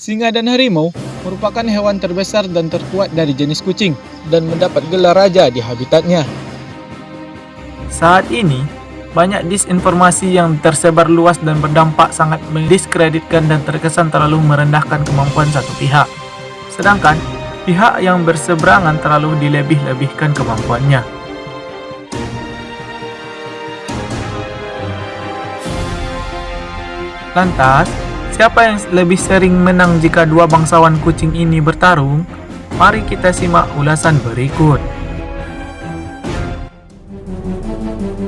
Singa dan harimau merupakan hewan terbesar dan terkuat dari jenis kucing dan mendapat gelar raja di habitatnya. Saat ini, banyak disinformasi yang tersebar luas dan berdampak sangat mendiskreditkan dan terkesan terlalu merendahkan kemampuan satu pihak. Sedangkan, pihak yang berseberangan terlalu dilebih-lebihkan kemampuannya. Lantas, siapa yang lebih sering menang jika dua bangsawan kucing ini bertarung? Mari kita simak ulasan berikut.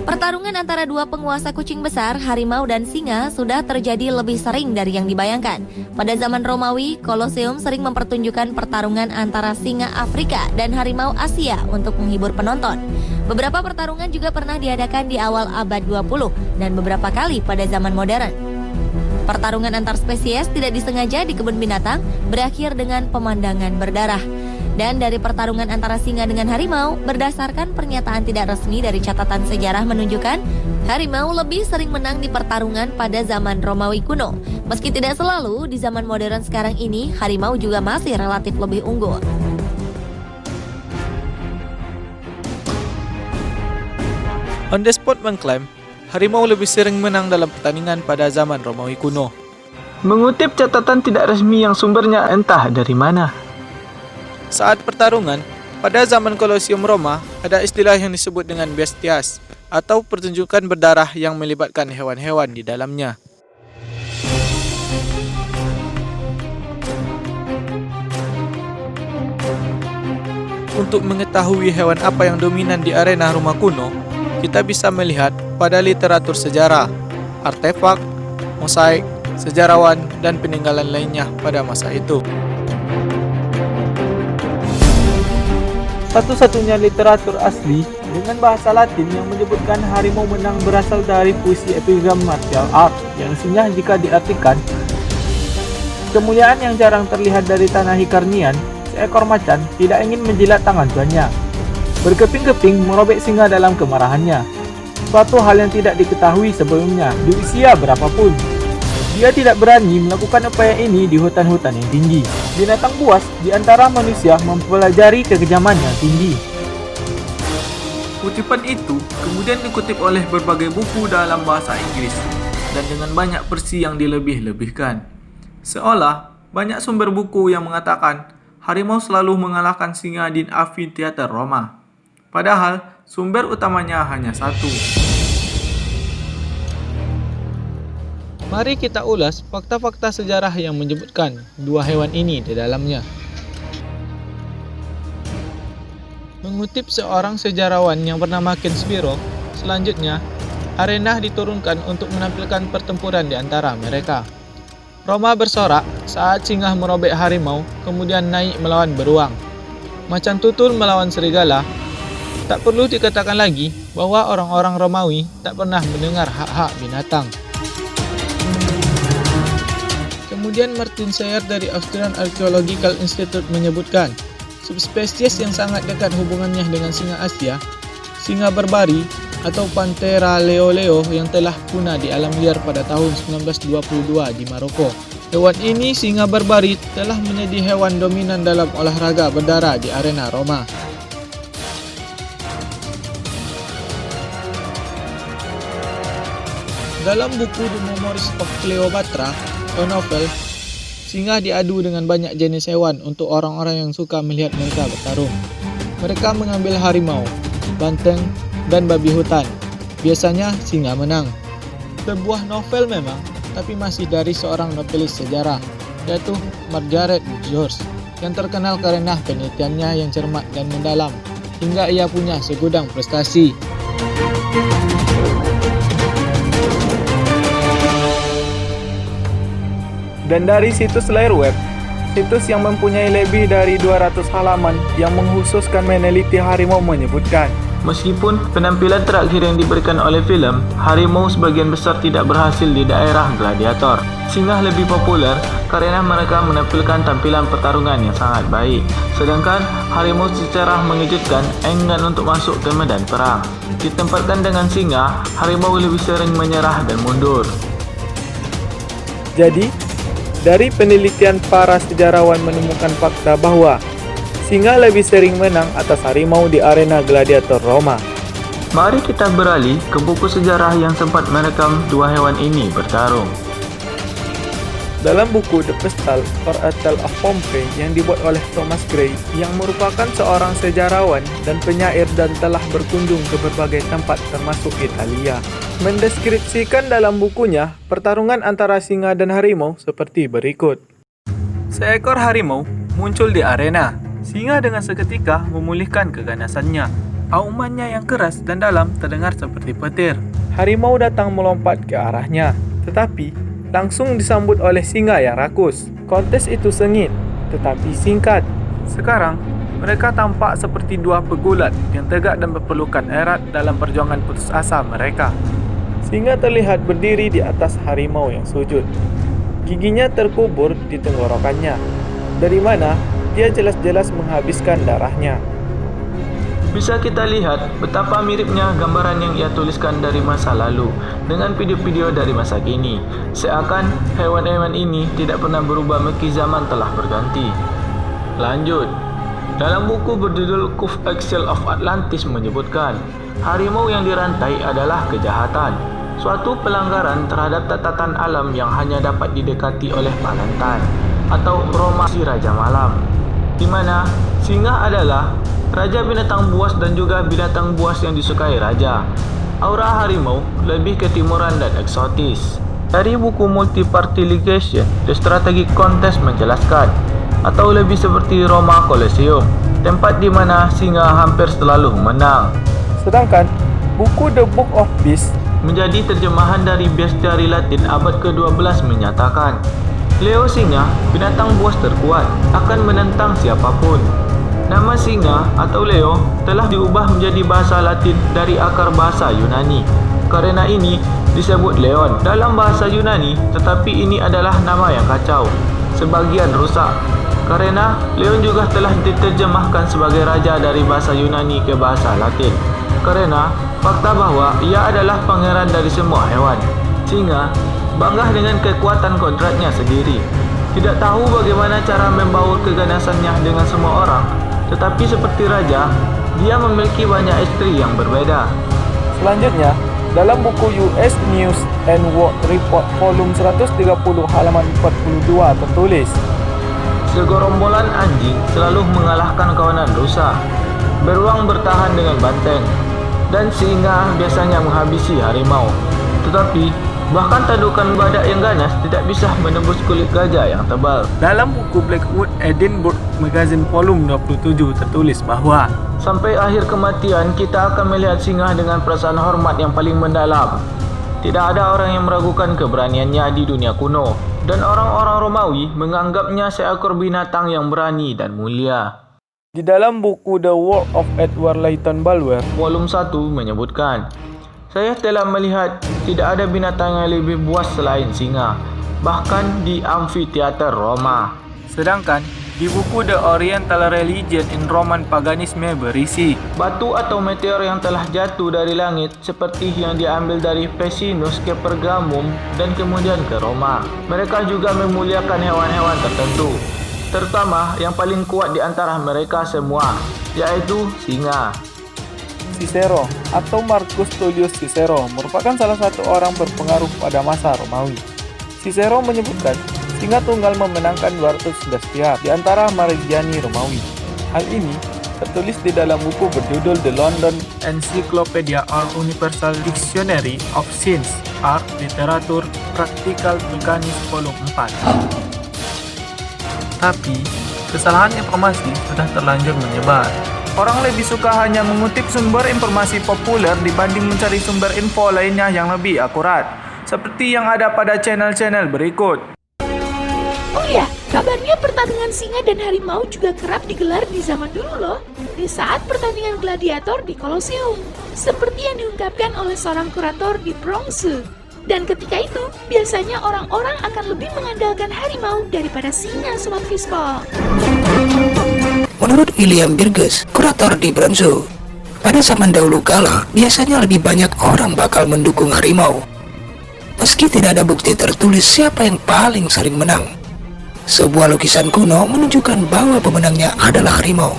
Pertarungan antara dua penguasa kucing besar, harimau dan singa sudah terjadi lebih sering dari yang dibayangkan. Pada zaman Romawi, Koloseum sering mempertunjukkan pertarungan antara singa Afrika dan harimau Asia untuk menghibur penonton. Beberapa pertarungan juga pernah diadakan di awal abad 20 dan beberapa kali pada zaman modern. Pertarungan antar spesies tidak disengaja di kebun binatang berakhir dengan pemandangan berdarah. Dan dari pertarungan antara singa dengan harimau, berdasarkan pernyataan tidak resmi dari catatan sejarah menunjukkan harimau lebih sering menang di pertarungan pada zaman Romawi kuno. Meski tidak selalu, di zaman modern sekarang ini, harimau juga masih relatif lebih unggul. On the Spot mengklaim, harimau lebih sering menang dalam pertandingan pada zaman Romawi kuno. Mengutip catatan tidak resmi yang sumbernya entah dari mana. Saat pertarungan, pada zaman Kolosium Roma, ada istilah yang disebut dengan bestias, atau pertunjukan berdarah yang melibatkan hewan-hewan di dalamnya. Untuk mengetahui hewan apa yang dominan di arena Roma kuno, kita bisa melihat pada literatur sejarah, artefak, mosaik, sejarawan, dan peninggalan lainnya pada masa itu. Satu-satunya literatur asli dengan bahasa Latin yang menyebutkan harimau menang berasal dari puisi epigram martial art yang isinya jika diartikan, kemuliaan yang jarang terlihat dari tanah Hikarnian, seekor macan tidak ingin menjilat tangan tuannya. Berkeping-keping merobek singa dalam kemarahannya. Suatu hal yang tidak diketahui sebelumnya di usia berapapun. Dia tidak berani melakukan upaya ini di hutan-hutan yang tinggi. Binatang buas di antara manusia mempelajari kekejaman yang tinggi. Kutipan itu kemudian dikutip oleh berbagai buku dalam bahasa Inggris dan dengan banyak versi yang dilebih-lebihkan. Seolah banyak sumber buku yang mengatakan harimau selalu mengalahkan singa di amfiteater Roma. Padahal sumber utamanya hanya satu. Mari kita ulas fakta-fakta sejarah yang menyebutkan dua hewan ini di dalamnya. Mengutip seorang sejarawan yang bernama Ken Spiro, selanjutnya, arena diturunkan untuk menampilkan pertempuran di antara mereka. Roma bersorak saat singa merobek harimau, kemudian naik melawan beruang. Macan tutul melawan serigala. Tak perlu dikatakan lagi bahwa orang-orang Romawi tak pernah mendengar hak-hak binatang. Kemudian Martin Sayer dari Austrian Archaeological Institute menyebutkan, subspesies yang sangat dekat hubungannya dengan singa Asia, singa berbari atau Panthera leo yang telah punah di alam liar pada tahun 1922 di Maroko. Hewan ini, singa berbari, telah menjadi hewan dominan dalam olahraga berdarah di arena Roma. Dalam buku The Memoirs of Cleopatra, novel, singa diadu dengan banyak jenis hewan untuk orang-orang yang suka melihat mereka bertarung. Mereka mengambil harimau, banteng, dan babi hutan. Biasanya singa menang. Sebuah novel memang, tapi masih dari seorang novelis sejarah, yaitu Margaret George, yang terkenal karena penelitiannya yang cermat dan mendalam, hingga ia punya segudang prestasi. Dan dari situs layar web, situs yang mempunyai lebih dari 200 halaman yang mengkhususkan meneliti harimau menyebutkan, meskipun penampilan terakhir yang diberikan oleh filem, harimau sebagian besar tidak berhasil di daerah gladiator. Singa lebih populer karena mereka menampilkan tampilan pertarungan yang sangat baik, sedangkan harimau secara mengejutkan enggan untuk masuk ke medan perang. Ditempatkan dengan singa, harimau lebih sering menyerah dan mundur. Jadi, Dari penelitian, para sejarawan menemukan fakta bahwa singa lebih sering menang atas harimau di arena gladiator Roma. Mari kita beralih ke buku sejarah yang sempat merekam dua hewan ini bertarung. Dalam buku The Pestal or A Tale of Pompeii yang dibuat oleh Thomas Gray, yang merupakan seorang sejarawan dan penyair dan telah berkunjung ke berbagai tempat termasuk Italia, mendeskripsikan dalam bukunya pertarungan antara singa dan harimau seperti berikut. Seekor harimau muncul di arena. Singa dengan seketika memulihkan keganasannya. Aumannya yang keras dan dalam terdengar seperti petir. Harimau datang melompat ke arahnya, tetapi langsung disambut oleh singa yang rakus. Kontes itu sengit, tetapi singkat. Sekarang, mereka tampak seperti dua pegulat yang tegak dan berpelukan erat dalam perjuangan putus asa mereka. Singa terlihat berdiri di atas harimau yang sujud. Giginya terkubur di tenggorokannya, dari mana dia jelas-jelas menghabiskan darahnya. Bisa kita lihat betapa miripnya gambaran yang ia tuliskan dari masa lalu dengan video-video dari masa kini. Seakan hewan-hewan ini tidak pernah berubah meski zaman telah berganti. Lanjut. Dalam buku berjudul Cove Axel of Atlantis menyebutkan, harimau yang dirantai adalah kejahatan, suatu pelanggaran terhadap tatanan alam yang hanya dapat didekati oleh Palantan atau Roma si Raja Malam, di mana singa adalah raja binatang buas dan juga binatang buas yang disukai raja. Aura harimau lebih ketimuran dan eksotis. Dari buku Multi-Party Ligation, The Strategic Contest menjelaskan, atau lebih seperti Roma Colosseum, tempat di mana singa hampir selalu menang. Sedangkan buku The Book of Beasts menjadi terjemahan dari bestiari Latin abad ke-12 menyatakan, Leo singa, binatang buas terkuat, akan menentang siapapun. Nama singa atau Leo telah diubah menjadi bahasa Latin dari akar bahasa Yunani. Karena ini disebut Leon dalam bahasa Yunani, tetapi ini adalah nama yang kacau, sebagian rusak. Karena Leon juga telah diterjemahkan sebagai raja dari bahasa Yunani ke bahasa Latin. Karena fakta bahwa ia adalah pangeran dari semua hewan. Singa bangga dengan kekuatan kodratnya sendiri. Tidak tahu bagaimana cara membaur keganasannya dengan semua orang, tetapi seperti raja, dia memiliki banyak istri yang berbeda. Selanjutnya, dalam buku US News and World Report volume 130 halaman 42 tertulis, segerombolan anjing selalu mengalahkan kawanan rusa. Beruang bertahan dengan banteng, dan singa biasanya menghabisi harimau. Tetapi bahkan tandukan badak yang ganas tidak bisa menembus kulit gajah yang tebal. Dalam buku Blackwood Edinburgh Magazine volume 27 tertulis bahwa sampai akhir kematian kita akan melihat singa dengan perasaan hormat yang paling mendalam. Tidak ada orang yang meragukan keberaniannya di dunia kuno, dan orang-orang Romawi menganggapnya seekor binatang yang berani dan mulia. Di dalam buku The World of Edward Leighton Bulwer volume 1 menyebutkan, saya telah melihat tidak ada binatang yang lebih buas selain singa, bahkan di amfiteater Roma. Sedangkan di buku The Oriental Religion in Roman Paganism berisi batu atau meteor yang telah jatuh dari langit seperti yang diambil dari Pessinus ke Pergamum dan kemudian ke Roma. Mereka juga memuliakan hewan-hewan tertentu, terutama yang paling kuat di antara mereka semua, yaitu singa. Cicero atau Marcus Tullius Cicero merupakan salah satu orang berpengaruh pada masa Romawi. Cicero menyebutkan singa tunggal memenangkan 211 pihak di antara Marigiani Romawi. Hal ini tertulis di dalam buku berjudul The London Encyclopedia or Universal Dictionary of Science, Art, Literature, Practical Mechanics volume 4. Tapi, kesalahan informasi sudah terlanjur menyebar. Orang lebih suka hanya mengutip sumber informasi populer dibanding mencari sumber info lainnya yang lebih akurat, seperti yang ada pada channel-channel berikut. Oh ya, kabarnya pertandingan singa dan harimau juga kerap digelar di zaman dulu loh, di saat pertandingan gladiator di Colosseum, seperti yang diungkapkan oleh seorang kurator di Bronx. Dan ketika itu, biasanya orang-orang akan lebih mengandalkan harimau daripada singa, Sobat Fiskal. Menurut William Burgess, kurator di Bronx, pada zaman dahulu kala, biasanya lebih banyak orang bakal mendukung harimau. Meski tidak ada bukti tertulis siapa yang paling sering menang, Sebuah lukisan kuno menunjukkan bahwa pemenangnya adalah harimau.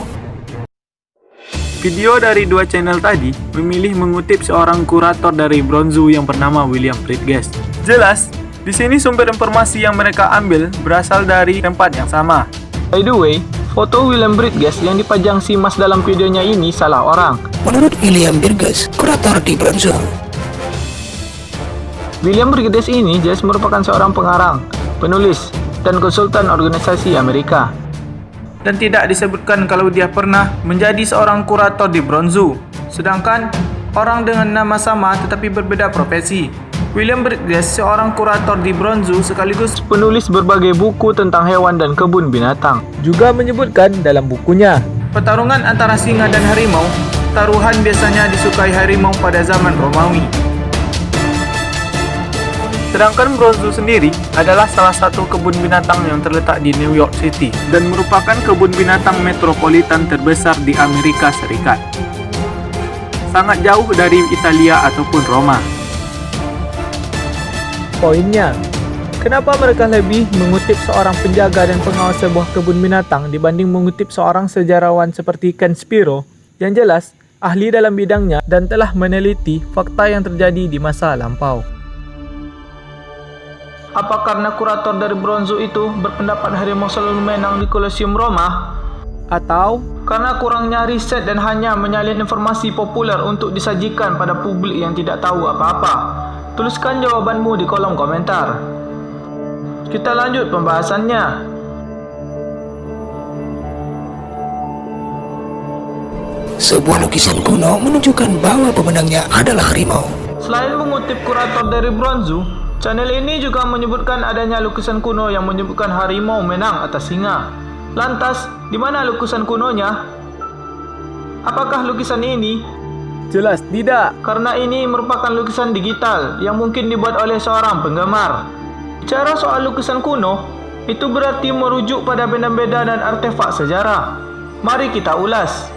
Video dari dua channel tadi memilih mengutip seorang kurator dari Bronzo yang bernama William Bridges. Jelas, di sini sumber informasi yang mereka ambil berasal dari tempat yang sama. By the way, foto William Bridges yang dipajang si Mas dalam videonya ini salah orang. Menurut William Bridges, kurator di Bronzo, William Bridges ini jelas merupakan seorang pengarang, penulis, dan konsultan organisasi Amerika. Dan tidak disebutkan kalau dia pernah menjadi seorang kurator di Bronzo. Sedangkan orang dengan nama sama tetapi berbeda profesi. William Bridges seorang kurator di Bronzo sekaligus penulis berbagai buku tentang hewan dan kebun binatang. Juga menyebutkan dalam bukunya, pertarungan antara singa dan harimau, taruhan biasanya disukai harimau pada zaman Romawi. Sedangkan Bronzo sendiri adalah salah satu kebun binatang yang terletak di New York City dan merupakan kebun binatang metropolitan terbesar di Amerika Serikat. Sangat jauh dari Italia ataupun Roma. Poinnya, kenapa mereka lebih mengutip seorang penjaga dan pengawas sebuah kebun binatang dibanding mengutip seorang sejarawan seperti Ken Spiro yang jelas ahli dalam bidangnya dan telah meneliti fakta yang terjadi di masa lampau? Apa karena kurator dari Bronzo itu berpendapat harimau selalu menang di Colosseum Roma? Atau karena kurangnya riset dan hanya menyalin informasi populer untuk disajikan pada publik yang tidak tahu apa-apa? Tuliskan jawabanmu di kolom komentar. Kita lanjut pembahasannya. sebuah lukisan kuno menunjukkan bahwa pemenangnya adalah harimau. Selain mengutip kurator dari Bronzo, channel ini juga menyebutkan adanya lukisan kuno yang menyebutkan harimau menang atas singa. Lantas, di mana lukisan kunonya? Apakah lukisan ini? Jelas tidak, karena ini merupakan lukisan digital yang mungkin dibuat oleh seorang penggemar. Bicara soal lukisan kuno, itu berarti merujuk pada benda-benda dan artefak sejarah. Mari kita ulas.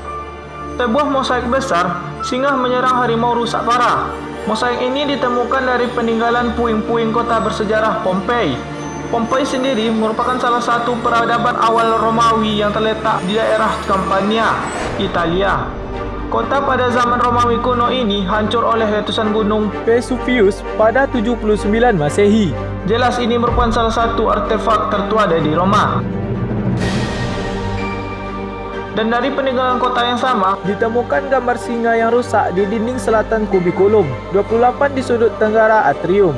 Sebuah mosaik besar, singa menyerang harimau rusak parah. Mosaik ini ditemukan dari peninggalan puing-puing kota bersejarah Pompei. Pompei sendiri merupakan salah satu peradaban awal Romawi yang terletak di daerah Campania, Italia. Kota pada zaman Romawi kuno ini hancur oleh letusan gunung Vesuvius pada 79 Masehi. Jelas ini merupakan salah satu artefak tertua dari Roma. Dan dari peninggalan kota yang sama, ditemukan gambar singa yang rusak di dinding selatan kubikulum, 28 di sudut tenggara atrium.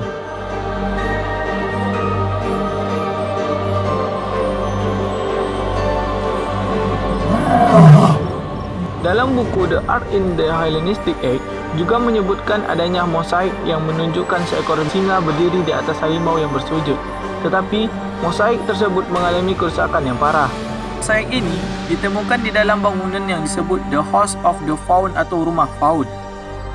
Dalam buku The Art in the Hellenistic Age juga menyebutkan adanya mosaik yang menunjukkan seekor singa berdiri di atas harimau yang bersujud. Tetapi, mosaik tersebut mengalami kerusakan yang parah. Mosaik ini ditemukan di dalam bangunan yang disebut The House of the Faun atau Rumah Faun.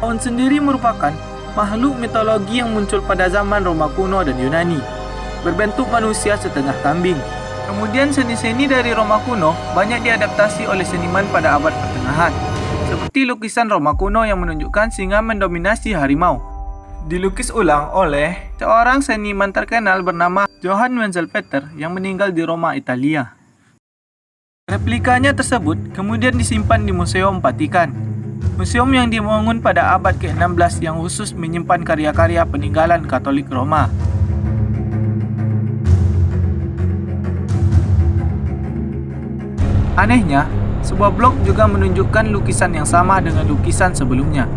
Faun sendiri merupakan makhluk mitologi yang muncul pada zaman Roma kuno dan Yunani, berbentuk manusia setengah kambing. Kemudian seni-seni dari Roma kuno banyak diadaptasi oleh seniman pada abad pertengahan, seperti lukisan Roma kuno yang menunjukkan singa mendominasi harimau. Dilukis ulang oleh seorang seniman terkenal bernama Johann Wenzel Peter yang meninggal di Roma, Italia. Replikanya tersebut kemudian disimpan di Museum Vatikan, museum yang dibangun pada abad ke-16 yang khusus menyimpan karya-karya peninggalan Katolik Roma. Anehnya, sebuah blog juga menunjukkan lukisan yang sama dengan lukisan sebelumnya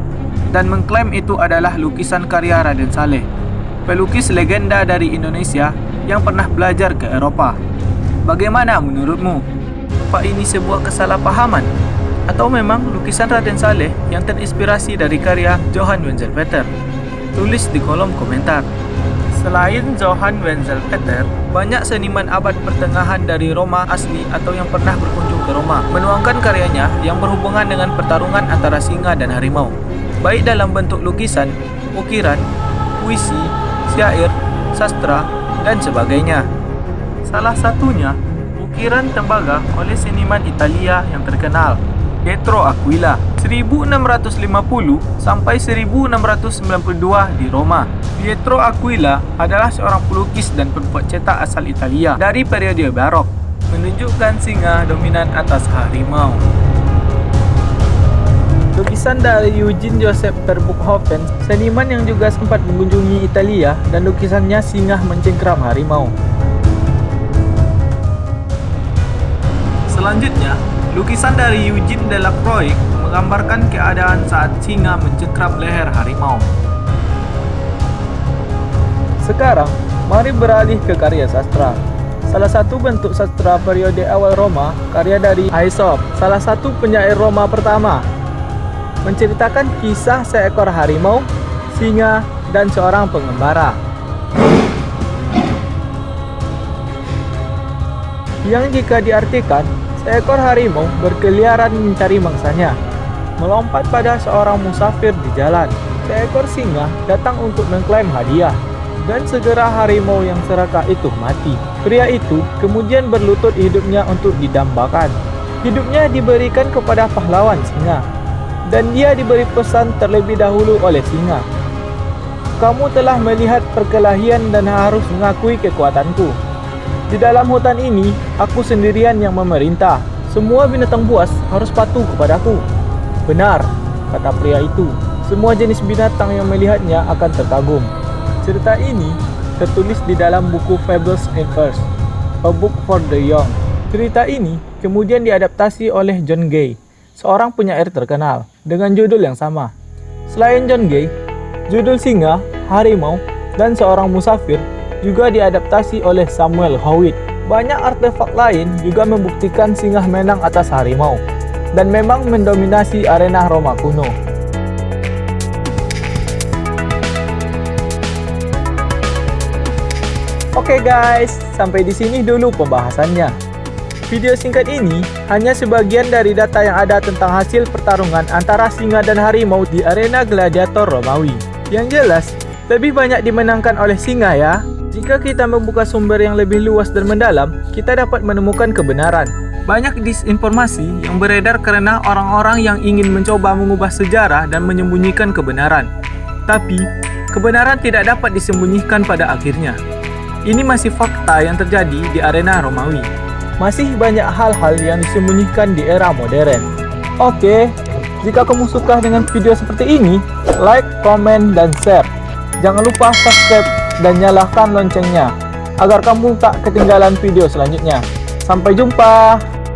dan mengklaim itu adalah lukisan karya Raden Saleh, pelukis legenda dari Indonesia yang pernah belajar ke Eropa. Bagaimana menurutmu? Apa ini sebuah kesalahpahaman? Atau memang lukisan Raden Saleh yang terinspirasi dari karya Johann Wenzel Peter? Tulis di kolom komentar. Selain Johann Wenzel Peter, banyak seniman abad pertengahan dari Roma asli atau yang pernah berkunjung ke Roma menuangkan karyanya yang berhubungan dengan pertarungan antara singa dan harimau, baik dalam bentuk lukisan, ukiran, puisi, syair, sastra, dan sebagainya. Salah satunya ukiran tembaga oleh seniman Italia yang terkenal, Pietro Aquila, 1650 sampai 1692 di Roma. Pietro Aquila adalah seorang pelukis dan pembuat cetak asal Italia dari periode Barok, menunjukkan singa dominan atas harimau. Lukisan dari Eugene Joseph Verboekhoven, seniman yang juga sempat mengunjungi Italia, dan lukisannya singa mencengkram harimau. Selanjutnya, lukisan dari Eugene Delacroix menggambarkan keadaan saat singa mencengkram leher harimau. Sekarang, mari beralih ke karya sastra. Salah satu bentuk sastra periode awal Roma, karya dari Aesop, salah satu penyair Roma pertama, menceritakan kisah seekor harimau, singa, dan seorang pengembara. Yang jika diartikan, seekor harimau berkeliaran mencari mangsanya, melompat pada seorang musafir di jalan. Seekor singa datang untuk mengklaim hadiah, dan segera harimau yang serakah itu mati. Pria itu kemudian berlutut hidupnya untuk didambakan. Hidupnya diberikan kepada pahlawan singa, dan dia diberi pesan terlebih dahulu oleh singa. Kamu telah melihat perkelahian dan harus mengakui kekuatanku. Di dalam hutan ini, aku sendirian yang memerintah. Semua binatang buas harus patuh kepadaku. Benar, kata pria itu. Semua jenis binatang yang melihatnya akan terkagum. Cerita ini tertulis di dalam buku Fables and Verse, A Book for the Young. Cerita ini kemudian diadaptasi oleh John Gay, seorang penyair terkenal, dengan judul yang sama. Selain John Gay, judul Singa, Harimau, dan Seorang Musafir juga diadaptasi oleh Samuel Howitt. Banyak artefak lain juga membuktikan singa menang atas harimau, dan memang mendominasi arena Roma kuno. Oke guys, sampai di sini dulu pembahasannya. Video singkat ini hanya sebagian dari data yang ada tentang hasil pertarungan antara singa dan harimau di arena gladiator Romawi. Yang jelas, lebih banyak dimenangkan oleh singa ya. Jika kita membuka sumber yang lebih luas dan mendalam, kita dapat menemukan kebenaran. Banyak disinformasi yang beredar karena orang-orang yang ingin mencoba mengubah sejarah dan menyembunyikan kebenaran. Tapi, kebenaran tidak dapat disembunyikan pada akhirnya. Ini masih fakta yang terjadi di arena Romawi. Masih banyak hal-hal yang disembunyikan di era modern. Oke, jika kamu suka dengan video seperti ini, like, komen, dan share. Jangan lupa subscribe dan nyalakan loncengnya, agar kamu tak ketinggalan video selanjutnya. Sampai jumpa!